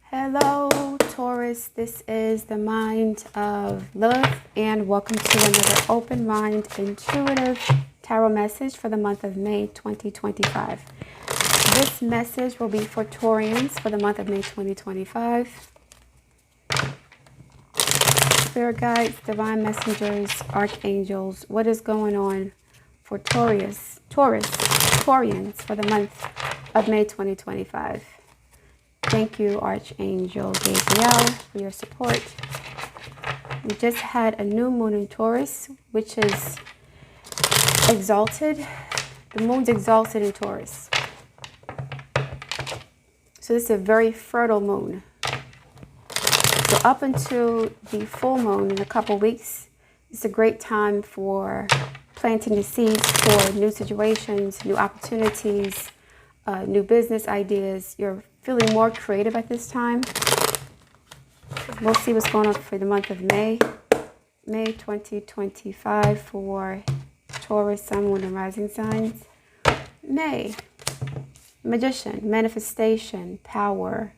Hello, Taurus. This is the Mind of Lilith, and welcome to another Open Mind Intuitive Tarot message for the month of May 2025. This message will be for Taurians for the month of May 2025. Spirit guides, divine messengers, archangels, what is going on for Taurians for the month of May 2025? Thank you, Archangel Gabriel, for your support. We just had a new moon in Taurus, which is exalted. The moon's exalted in Taurus. So this is a very fertile moon. So up until the full moon in a couple weeks, it's a great time for planting the seeds for new situations, new opportunities, new business ideas. You're feeling more creative at this time. We'll see what's going on for the month of May 2025 for Taurus, Sun, Moon, and Rising signs. May, Magician, manifestation, power.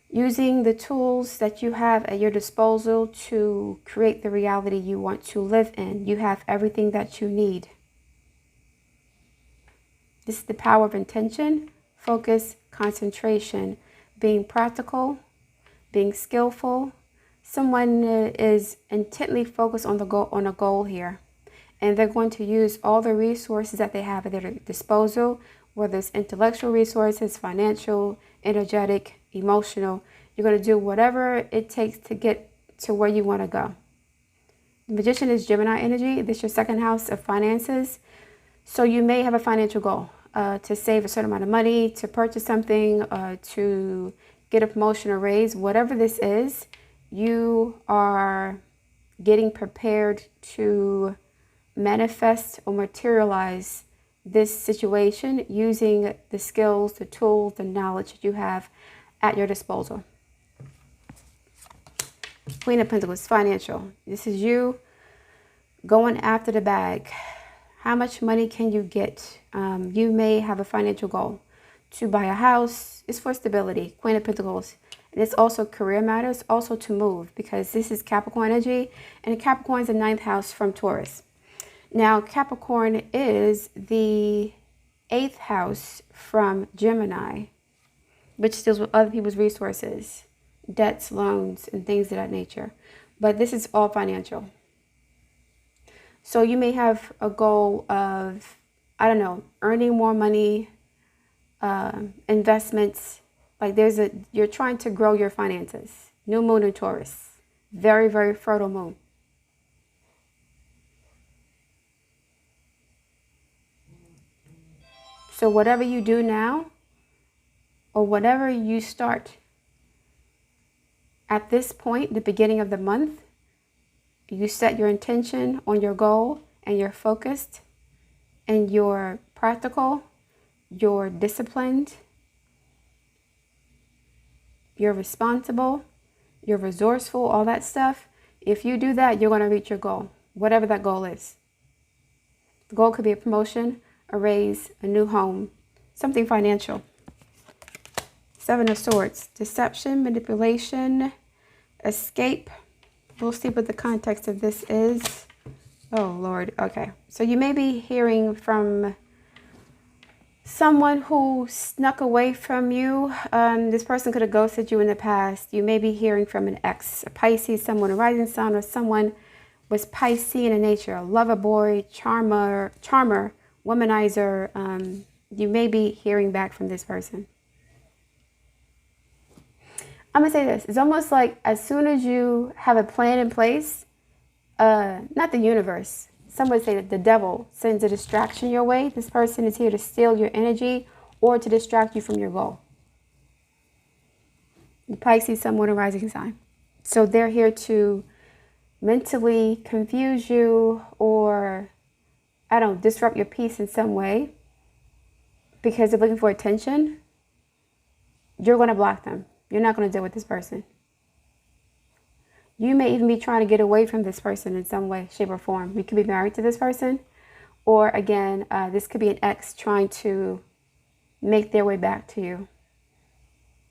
Using the tools that you have at your disposal to create the reality you want to live in. You have everything that you need. This is the power of intention, focus, concentration, being practical, being skillful. Someone is intently focused on a goal here, and they're going to use all the resources that they have at their disposal, whether it's intellectual resources, financial, energetic, emotional. You're going to do whatever it takes to get to where you want to go. The Magician is Gemini energy. This is your second house of finances. So you may have a financial goal. To save a certain amount of money, to purchase something, to get a promotion or raise, whatever this is, you are getting prepared to manifest or materialize this situation using the skills, the tools, the knowledge that you have at your disposal. Queen of Pentacles, financial. This is you going after the bag. How much money can you get? You may have a financial goal to buy a house. It's for stability. Queen of Pentacles. And it's also career matters, also to move, because this is Capricorn energy, and Capricorn is the 9th house from Taurus. Now, Capricorn is the 8th house from Gemini, which deals with other people's resources, debts, loans, and things of that nature. But this is all financial. So you may have a goal of, I don't know, earning more money, investments. Like you're trying to grow your finances. New moon in Taurus. Very, very fertile moon. So whatever you do now, or whatever you start at this point, the beginning of the month, you set your intention on your goal, and you're focused, and you're practical, you're disciplined, you're responsible, you're resourceful, all that stuff. If you do that, you're going to reach your goal, whatever that goal is. The goal could be a promotion, a raise, a new home, something financial. 7 of Swords, deception, manipulation, escape. We'll see what the context of this is. Oh, Lord. Okay. So you may be hearing from someone who snuck away from you. This person could have ghosted you in the past. You may be hearing from an ex, a Pisces, someone, a rising sun, or someone was Piscean in nature, a lover boy, charmer, womanizer. You may be hearing back from this person. I'm going to say this. It's almost like as soon as you have a plan in place, not the universe, some would say that the devil sends a distraction your way. This person is here to steal your energy or to distract you from your goal. The Pisces, someone, a rising sign. So they're here to mentally confuse you or, I don't know, disrupt your peace in some way because they're looking for attention. You're going to block them. You're not going to deal with this person. You may even be trying to get away from this person in some way, shape, or form. You could be married to this person. Or again, this could be an ex trying to make their way back to you.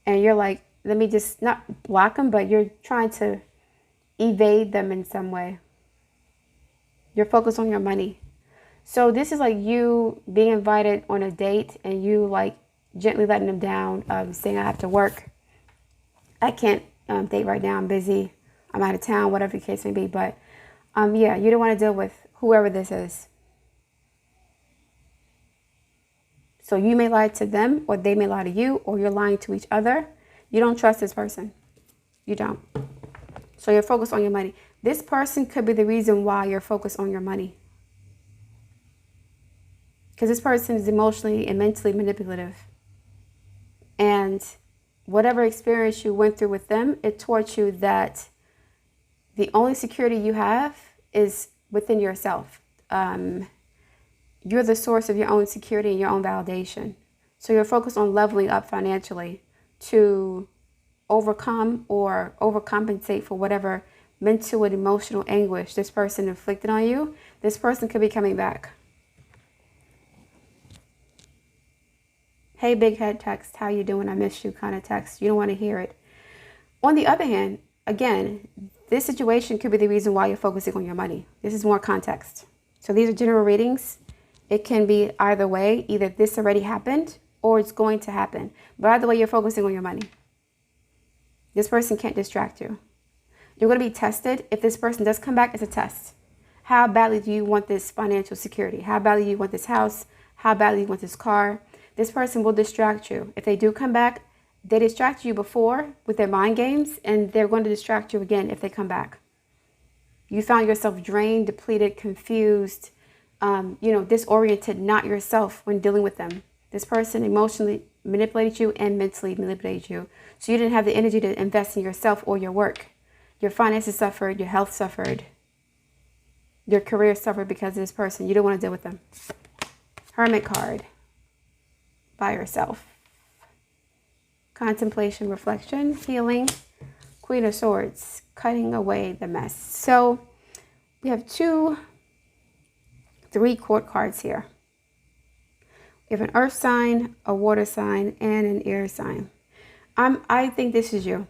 And you're like, let me just not block them, but you're trying to evade them in some way. You're focused on your money. So this is like you being invited on a date and you like gently letting them down, saying, I have to work. I can't date right now. I'm busy. I'm out of town, whatever the case may be. But yeah, you don't want to deal with whoever this is. So you may lie to them, or they may lie to you, or you're lying to each other. You don't trust this person. You don't. So you're focused on your money. This person could be the reason why you're focused on your money. Because this person is emotionally and mentally manipulative. And whatever experience you went through with them, it taught you that the only security you have is within yourself. You're the source of your own security and your own validation. So you're focused on leveling up financially to overcome or overcompensate for whatever mental and emotional anguish this person inflicted on you. This person could be coming back. Hey, big head text, how you doing? I miss you kind of text. You don't want to hear it. On the other hand, again, this situation could be the reason why you're focusing on your money. This is more context. So these are general readings. It can be either way. Either this already happened or it's going to happen. But either way, you're focusing on your money. This person can't distract you. You're going to be tested. If this person does come back, it's a test. How badly do you want this financial security? How badly do you want this house? How badly do you want this car? This person will distract you. If they do come back, they distracted you before with their mind games, and they're going to distract you again if they come back. You found yourself drained, depleted, confused, disoriented, not yourself when dealing with them. This person emotionally manipulated you and mentally manipulated you. So you didn't have the energy to invest in yourself or your work. Your finances suffered, your health suffered, your career suffered because of this person. You don't want to deal with them. Hermit card. By yourself. Contemplation, reflection, healing, Queen of Swords, cutting away the mess. So we have 3 court cards here. We have an earth sign, a water sign, and an air sign. I think this is you.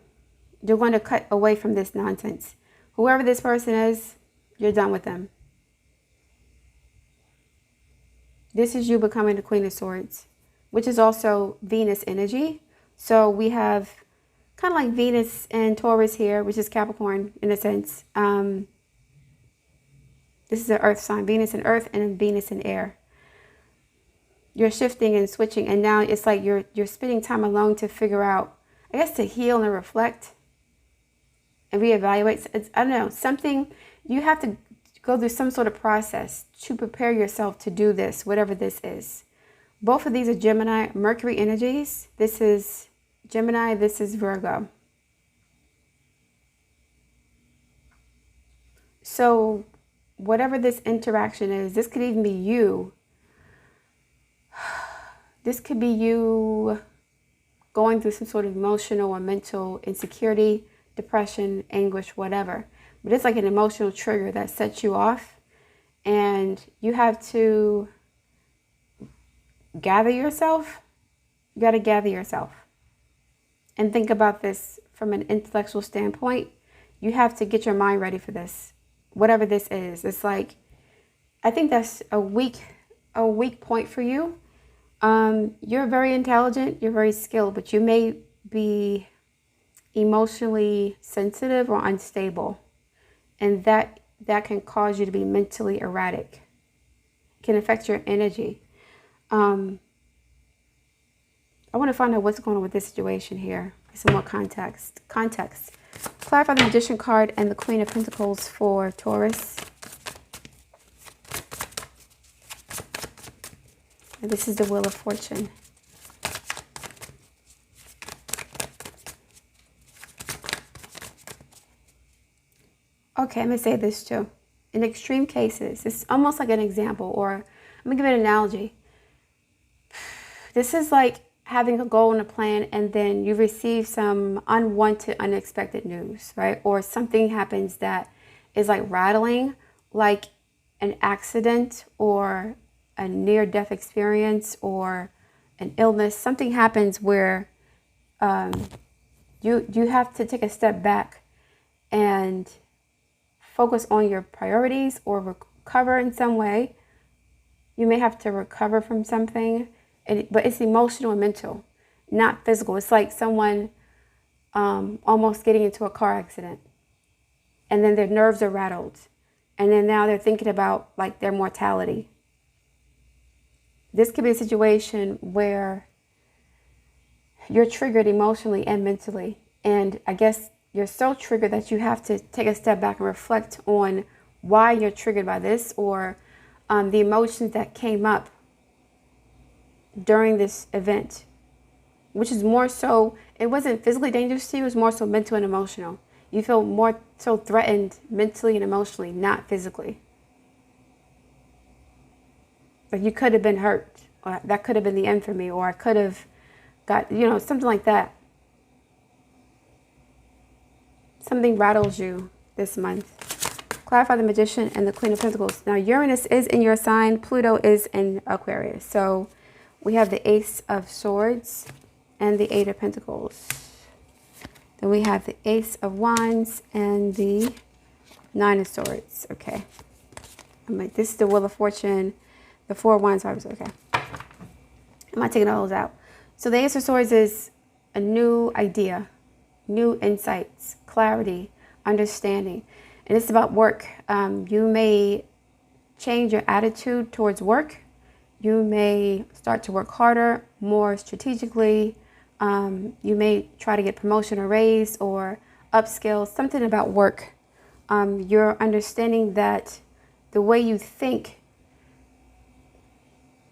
You're going to cut away from this nonsense. Whoever this person is, you're done with them. This is you becoming the Queen of Swords, which is also Venus energy. So we have kind of like Venus and Taurus here, which is Capricorn in a sense. This is an earth sign, Venus and earth, and Venus and air. You're shifting and switching, and now it's like you're spending time alone to figure out, I guess, to heal and reflect and reevaluate. I don't know, something, you have to go through some sort of process to prepare yourself to do this, whatever this is. Both of these are Gemini, Mercury energies. This is Gemini, this is Virgo. So whatever this interaction is, this could even be you. This could be you going through some sort of emotional or mental insecurity, depression, anguish, whatever. But it's like an emotional trigger that sets you off, and you have to gather yourself. You got to gather yourself and think about this from an intellectual standpoint. You have to get your mind ready for this, whatever this is. It's like, I think that's a weak point for you. You're very intelligent, you're very skilled, but you may be emotionally sensitive or unstable, and that can cause you to be mentally erratic. It can affect your energy. I want to find out what's going on with this situation here. Some more context. Clarify the Magician card and the Queen of Pentacles for Taurus. And this is the Wheel of Fortune. Okay, I'm going to say this too. In extreme cases, it's almost like an example, or I'm going to give it an analogy. This is like having a goal and a plan, and then you receive some unwanted, unexpected news, right? Or something happens that is like rattling, like an accident or a near-death experience or an illness. Something happens where You have to take a step back and focus on your priorities or recover in some way. You may have to recover from something, but it's emotional and mental, not physical. It's like someone almost getting into a car accident, and then their nerves are rattled, and then now they're thinking about like their mortality. This could be a situation where you're triggered emotionally and mentally, and I guess you're so triggered that you have to take a step back and reflect on why you're triggered by this, or the emotions that came up during this event, which is more so, it wasn't physically dangerous to you, it was more so mental and emotional. You feel more so threatened mentally and emotionally, not physically. Like you could have been hurt, or that could have been the end for me, or I could have got, something like that. Something rattles you this month. Clarify the Magician and the Queen of Pentacles. Now, Uranus is in your sign. Pluto is in Aquarius. So we have the Ace of Swords and the Eight of Pentacles. Then we have the Ace of Wands and the Nine of Swords. Okay. I'm like, this is the Wheel of Fortune, the Four of Wands vibes. Okay. I'm not taking all those out. So the Ace of Swords is a new idea, new insights, clarity, understanding. And it's about work. You may change your attitude towards work. You may start to work harder, more strategically. You may try to get promotion or raise or upskill, something about work. You're understanding that the way you think,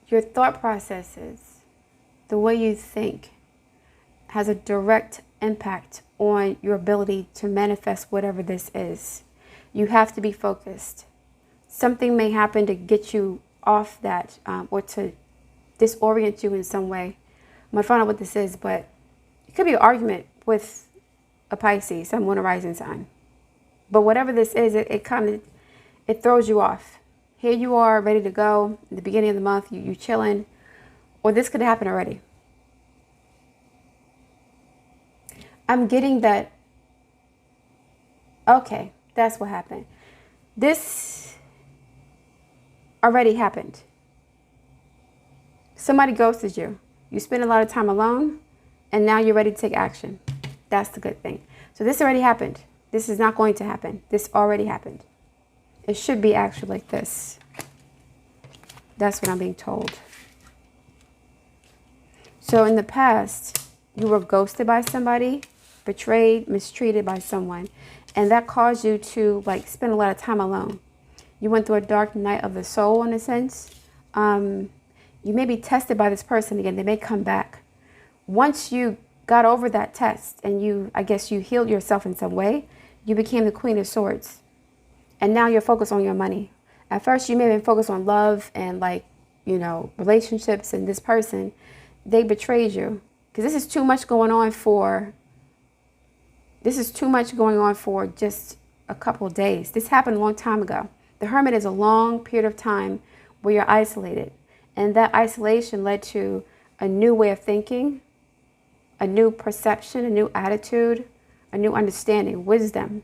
your thought processes, the way you think has a direct impact on your ability to manifest whatever this is. You have to be focused. Something may happen to get you off that, or to disorient you in some way. I'm going to find out what this is, but it could be an argument with a Pisces, someone a rising sign. But whatever this is, it throws you off. Here you are ready to go at the beginning of the month, you chilling, or this could happen already. I'm getting that, okay, that's what happened. This already happened. Somebody ghosted you. You spend a lot of time alone, and now you're ready to take action. That's the good thing. So this already happened. This is not going to happen. This already happened. It should be actually like this. That's what I'm being told. So in the past, you were ghosted by somebody, betrayed, mistreated by someone, and that caused you to spend a lot of time alone. You went through a dark night of the soul in a sense. You may be tested by this person again. They may come back. Once you got over that test and I guess you healed yourself in some way, you became the Queen of Swords. And now you're focused on your money. At first, you may have been focused on love and relationships, and this person, they betrayed you. Because this is too much going on for just a couple of days. This happened a long time ago. The Hermit is a long period of time where you're isolated. And that isolation led to a new way of thinking, a new perception, a new attitude, a new understanding, wisdom.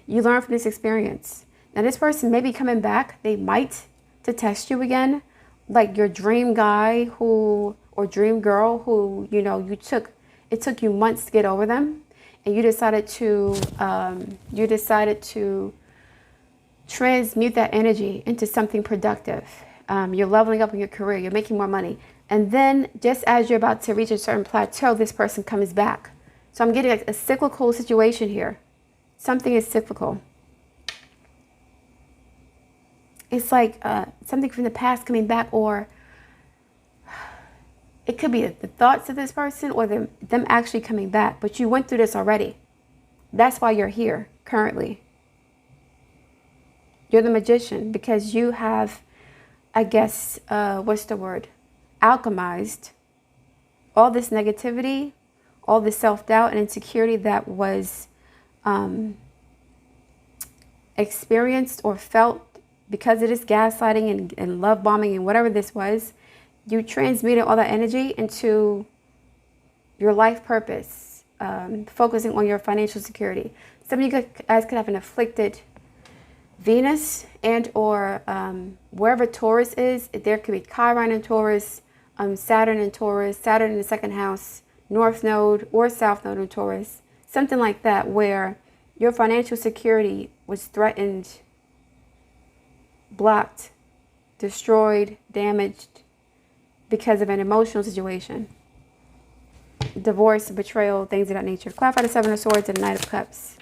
You learn from this experience. Now this person may be coming back. They might to test you again. Like your dream guy or dream girl who, it took you months to get over them. And you decided to transmute that energy into something productive. You're leveling up in your career. You're making more money. And then just as you're about to reach a certain plateau, this person comes back. So I'm getting a cyclical situation here. Something is cyclical. It's like something from the past coming back, or it could be the thoughts of this person or them actually coming back. But you went through this already. That's why you're here currently. You're the Magician because you have, I guess, alchemized all this negativity, all this self-doubt and insecurity that was experienced or felt because of this gaslighting and love bombing and whatever this was. You transmuted all that energy into your life purpose, focusing on your financial security. Some of you guys could have an afflicted Venus and or wherever Taurus is. There could be Chiron in Taurus, Saturn in Taurus, Saturn in the second house, North Node or South Node in Taurus. Something like that, where your financial security was threatened, blocked, destroyed, damaged because of an emotional situation. Divorce, betrayal, things of that nature. Clarify the Seven of Swords and the Knight of Cups.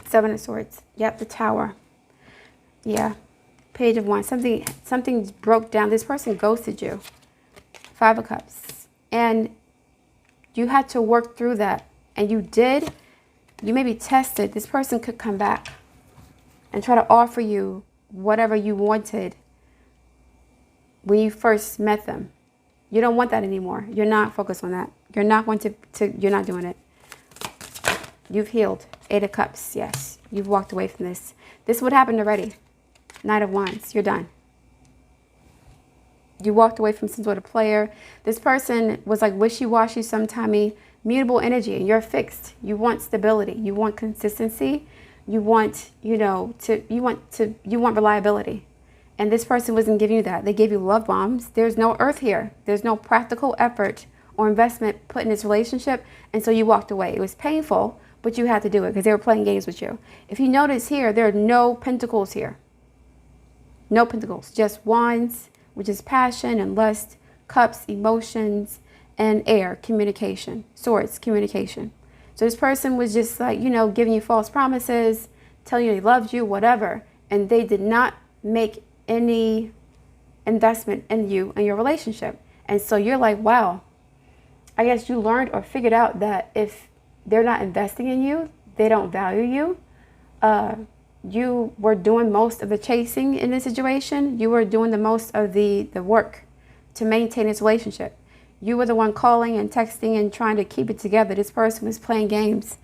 Seven of Swords. Yep, the Tower. Yeah. Page of Wands. Something broke down. This person ghosted you. Five of Cups. And you had to work through that. And you did. You may be tested. This person could come back and try to offer you whatever you wanted when you first met them. You don't want that anymore. You're not focused on that. You're not going you're not doing it. You've healed. Eight of Cups. Yes. You've walked away from this. This would happen already. Knight of Wands. You're done. You walked away from some sort of player. This person was like wishy-washy, sometimey, mutable energy, and you're fixed. You want stability. You want consistency. You want, you want reliability. And this person wasn't giving you that. They gave you love bombs. There's no earth here. There's no practical effort or investment put in this relationship. And so you walked away. It was painful, but you had to do it because they were playing games with you. If you notice here, there are no pentacles here. No pentacles, just wands, which is passion and lust, cups, emotions, and air, communication, swords, communication. So this person was just like, giving you false promises, telling you they loved you, whatever. And they did not make any investment in you and your relationship. And so you're like, wow, I guess you learned or figured out that if they're not investing in you, they don't value you. You were doing most of the chasing in this situation. You were doing the most of the work to maintain this relationship. You were the one calling and texting and trying to keep it together. This person was playing games,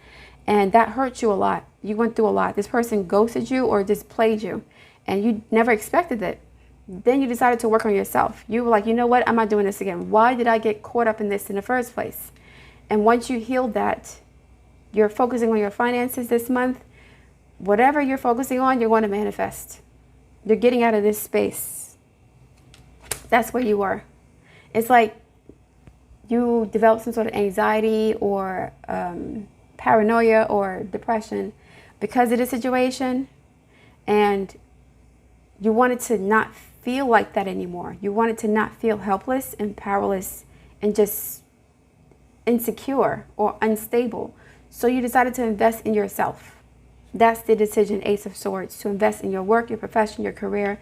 and that hurt you a lot. You went through a lot. This person ghosted you or just played you, and you never expected it. Then you decided to work on yourself. You were like, you know what? I'm not doing this again. Why did I get caught up in this in the first place? And once you healed that, you're focusing on your finances this month. Whatever you're focusing on, you're going to manifest. You're getting out of this space. That's where you were. It's like you developed some sort of anxiety or paranoia or depression because of the situation, and you wanted to not feel like that anymore. You wanted to not feel helpless and powerless and just insecure or unstable. So you decided to invest in yourself. That's the decision, Ace of Swords, to invest in your work, your profession, your career.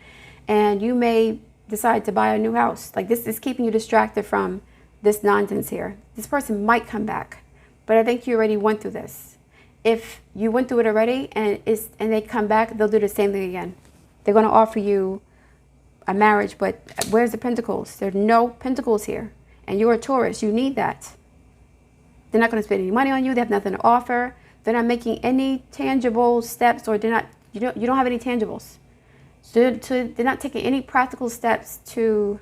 And you may decide to buy a new house. Like, this is keeping you distracted from this nonsense here. This person might come back, but I think you already went through this. If you went through it already and they come back, they'll do the same thing again. They're going to offer you a marriage, but where's the pentacles? There are no pentacles here. And you're a Taurus. You need that. They're not going to spend any money on you. They have nothing to offer. They're not making any tangible steps, or you don't have any tangibles. So they're not taking any practical steps to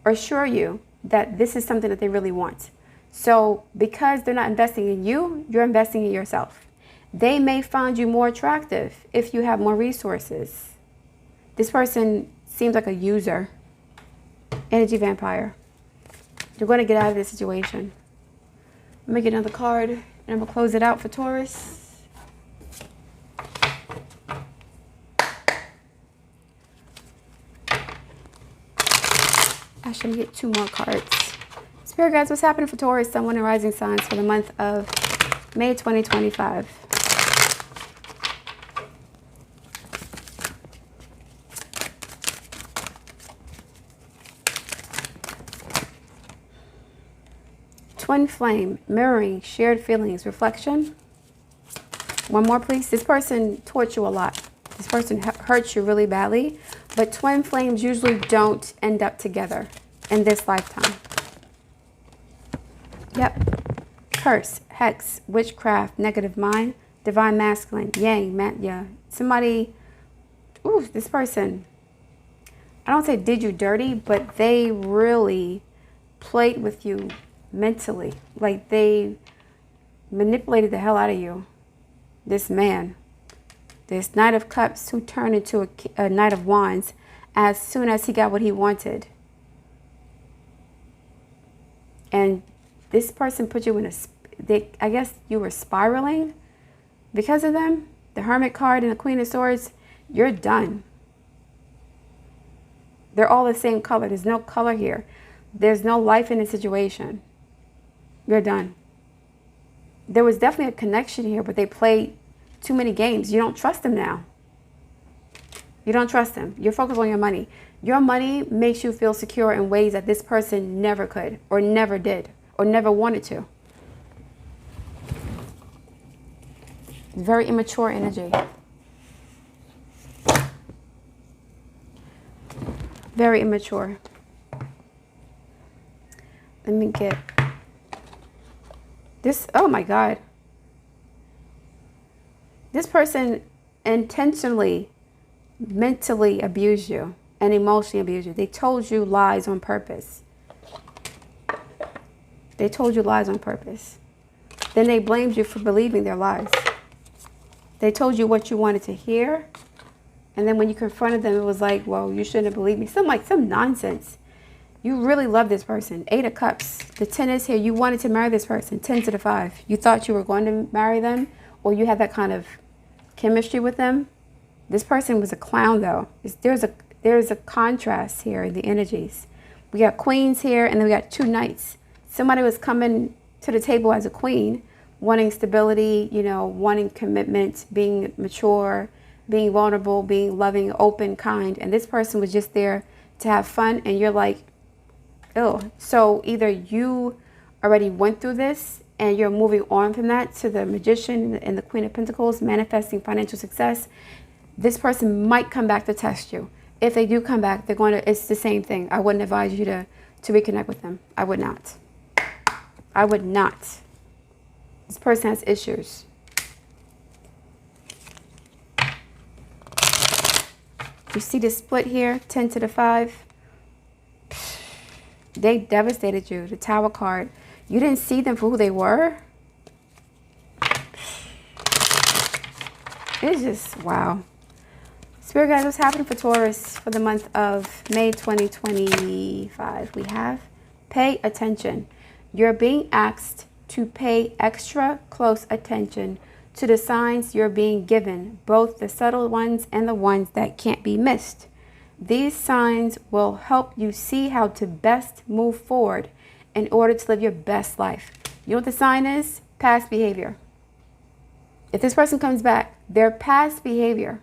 assure you that this is something that they really want. So because they're not investing in you, you're investing in yourself. They may find you more attractive if you have more resources. This person seems like a user, energy vampire. You're going to get out of this situation. I'm going to get another card, and I'm going to close it out for Taurus. Actually, I'm going to get two more cards. Spirit guides, what's happening for Taurus, Sun, Moon, and Rising signs for the month of May 2025? Twin flame, mirroring, shared feelings, reflection. One more, please. This person taught you a lot. This person hurt you really badly, but twin flames usually don't end up together in this lifetime. Yep. Curse, hex, witchcraft, negative mind, divine masculine, yang, yeah. Somebody, this person, I don't say did you dirty, but they really played with you mentally. Like they manipulated the hell out of you. This man, this Knight of Cups who turned into a Knight of Wands as soon as he got what he wanted. And this person put you in I guess you were spiraling because of them. The Hermit card and the Queen of Swords, you're done. They're all the same color. There's no color here. There's no life in the situation. You're done. There was definitely a connection here, but they played too many games. You don't trust them now. You don't trust them. You're focused on your money. Your money makes you feel secure in ways that this person never could, or never did, or never wanted to. Very immature energy. Very immature. Let me get this. Oh my God. This person intentionally, mentally abused you and emotionally abused you. They told you lies on purpose. They told you lies on purpose. Then they blamed you for believing their lies. They told you what you wanted to hear. And then when you confronted them, it was like, well, you shouldn't have believed me. Some nonsense. You really love this person. 8 of Cups. The 10 is here. You wanted to marry this person. 10 to the 5. You thought you were going to marry them, or you had that kind of chemistry with them. This person was a clown, though. There's a contrast here in the energies. We got queens here, and then we got 2 knights. Somebody was coming to the table as a queen, wanting stability, wanting commitment, being mature, being vulnerable, being loving, open, kind. And this person was just there to have fun, and you're like, ew. So either you already went through this and you're moving on from that to the Magician and the Queen of Pentacles, manifesting financial success. This person might come back to test you. If they do come back, it's the same thing. I wouldn't advise you to reconnect with them. I would not. I would not. This person has issues. You see the split here, 10 to the 5. They devastated you. The Tower card. You didn't see them for who they were. It's just, wow. Spirit guys, what's happening for Taurus for the month of May 2025? We have pay attention. You're being asked to pay extra close attention to the signs you're being given, both the subtle ones and the ones that can't be missed. These signs will help you see how to best move forward in order to live your best life. You know what the sign is? Past behavior. If this person comes back, their past behavior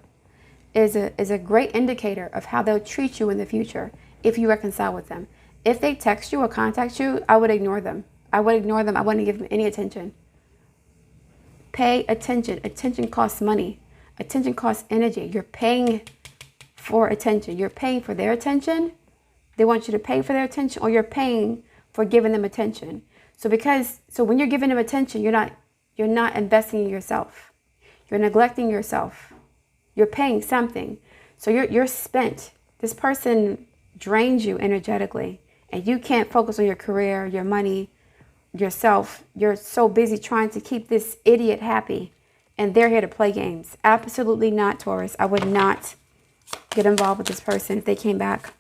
is a great indicator of how they'll treat you in the future if you reconcile with them. If they text you or contact you, I would ignore them. I would ignore them. I wouldn't give them any attention. Pay attention. Attention costs money. Attention costs energy. You're paying for attention. You're paying for their attention. They want you to pay for their attention, or you're paying for giving them attention. So when you're giving them attention, you're not investing in yourself. You're neglecting yourself. You're paying something. So you're spent. This person drains you energetically, and you can't focus on your career, your money, yourself. You're so busy trying to keep this idiot happy, and they're here to play games. Absolutely not, Taurus. I would not get involved with this person if they came back.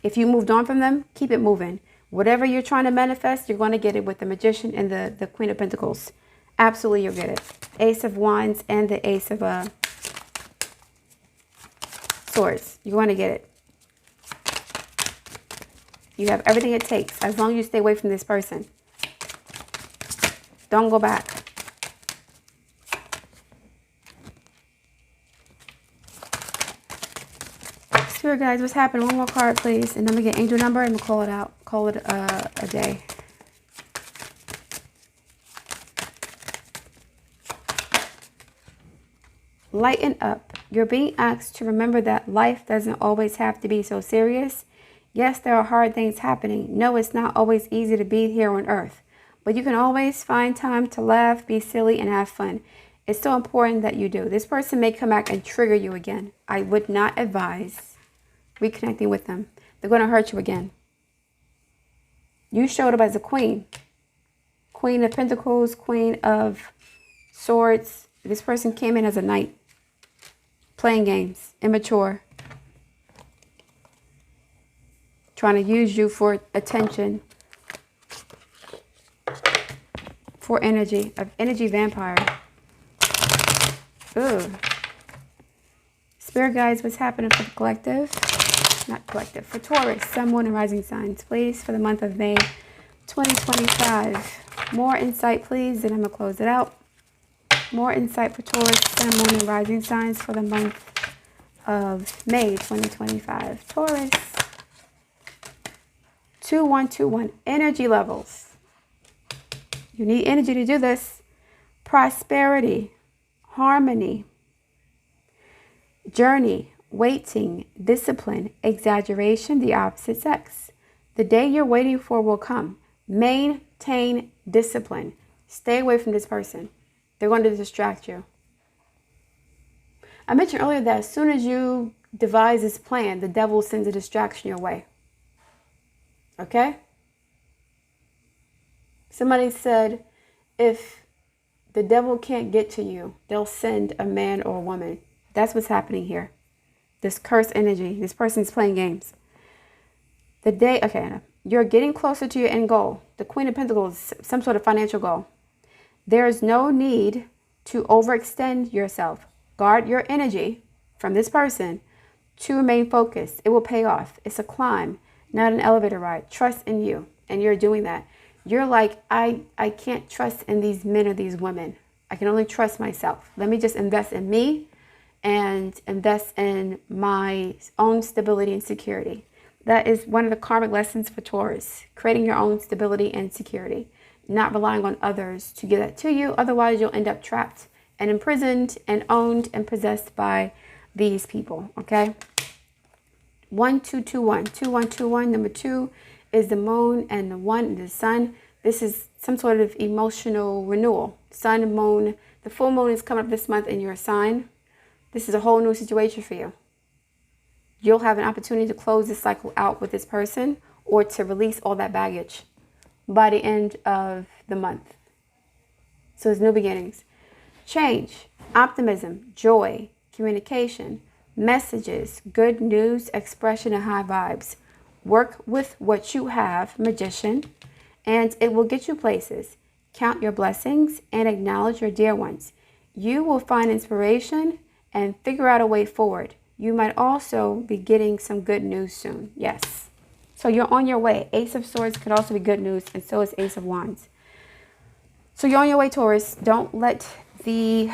If you moved on from them, keep it moving. Whatever you're trying to manifest, you're going to get it with the Magician and the Queen of Pentacles. Absolutely, you'll get it. Ace of Wands and the Ace of Swords. You're going to get it. You have everything it takes as long as you stay away from this person. Don't go back. Spirit guys, what's happening? One more card, please. And then we get angel number and we'll call it out. Call it a day. Lighten up. You're being asked to remember that life doesn't always have to be so serious. Yes, there are hard things happening. No, it's not always easy to be here on earth. But you can always find time to laugh, be silly, and have fun. It's so important that you do. This person may come back and trigger you again. I would not advise reconnecting with them. They're going to hurt you again. You showed up as a queen. Queen of Pentacles, Queen of Swords. This person came in as a knight. Playing games. Immature. Trying to use you for attention. For energy. Of energy vampire. Ooh. Spirit guides, what's happening for the collective? Not collective. For Taurus, Sun, Moon, and Rising signs, please, for the month of May 2025. More insight, please, and I'm going to close it out. More insight for Taurus, Sun, Moon, and Rising signs for the month of May 2025. Taurus. 2121. Energy levels. You need energy to do this. Prosperity. Harmony. Journey. Waiting. Discipline. Exaggeration. The opposite sex. The day you're waiting for will come. Maintain discipline. Stay away from this person. They're going to distract you. I mentioned earlier that as soon as you devise this plan, the devil sends a distraction your way. Okay? Somebody said, if the devil can't get to you, they'll send a man or a woman. That's what's happening here. This cursed energy. This person's playing games. The day, okay, you're getting closer to your end goal. The Queen of Pentacles, some sort of financial goal. There is no need to overextend yourself. Guard your energy from this person to remain focused. It will pay off. It's a climb, not an elevator ride. Trust in you. And you're doing that. You're like, I can't trust in these men or these women. I can only trust myself. Let me just invest in me and invest in my own stability and security. That is one of the karmic lessons for Taurus. Creating your own stability and security. Not relying on others to give that to you. Otherwise, you'll end up trapped and imprisoned and owned and possessed by these people. Okay? 1221. 2121. Number 2 is the moon, and the 1 is the sun. This is some sort of emotional renewal. Sun, moon. The full moon is coming up this month in your sign. This is a whole new situation for you. You'll have an opportunity to close this cycle out with this person or to release all that baggage by the end of the month. So it's new beginnings. Change, optimism, joy, communication, messages, good news, expression, and high vibes. Work with what you have, magician, and it will get you places. Count your blessings and acknowledge your dear ones. You will find inspiration and figure out a way forward. You might also be getting some good news soon. Yes. So you're on your way. Ace of Swords could also be good news, and so is Ace of Wands. So you're on your way, Taurus. Don't let the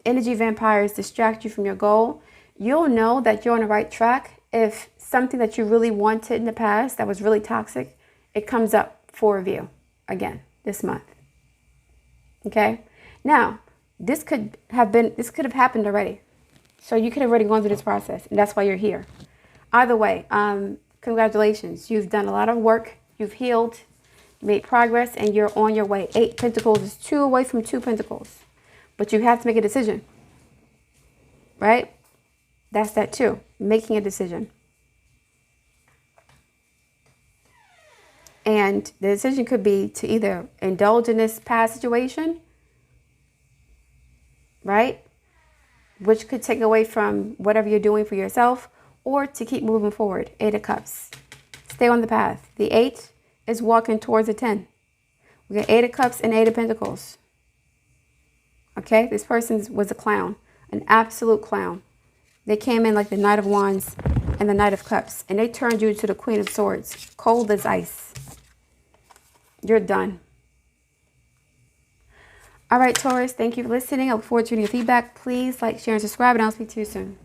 energy vampires distract you from your goal. You'll know that you're on the right track if something that you really wanted in the past that was really toxic, it comes up for review again this month. Okay? Now, this could have happened already. So you could have already gone through this process, and that's why you're here. Either way, congratulations. You've done a lot of work. You've healed, made progress, and you're on your way. 8 Pentacles is 2 away from 2 Pentacles. But you have to make a decision. Right? That's that too. Making a decision. And the decision could be to either indulge in this past situation, right? Which could take away from whatever you're doing for yourself, or to keep moving forward. 8 of Cups. Stay on the path. The 8 is walking towards the 10. We got 8 of Cups and 8 of Pentacles. Okay? This person was a clown. An absolute clown. They came in like the Knight of Wands and the Knight of Cups. And they turned you to the Queen of Swords. Cold as ice. You're done. All right, Taurus. Thank you for listening. I look forward to your feedback. Please like, share, and subscribe. And I'll speak to you soon.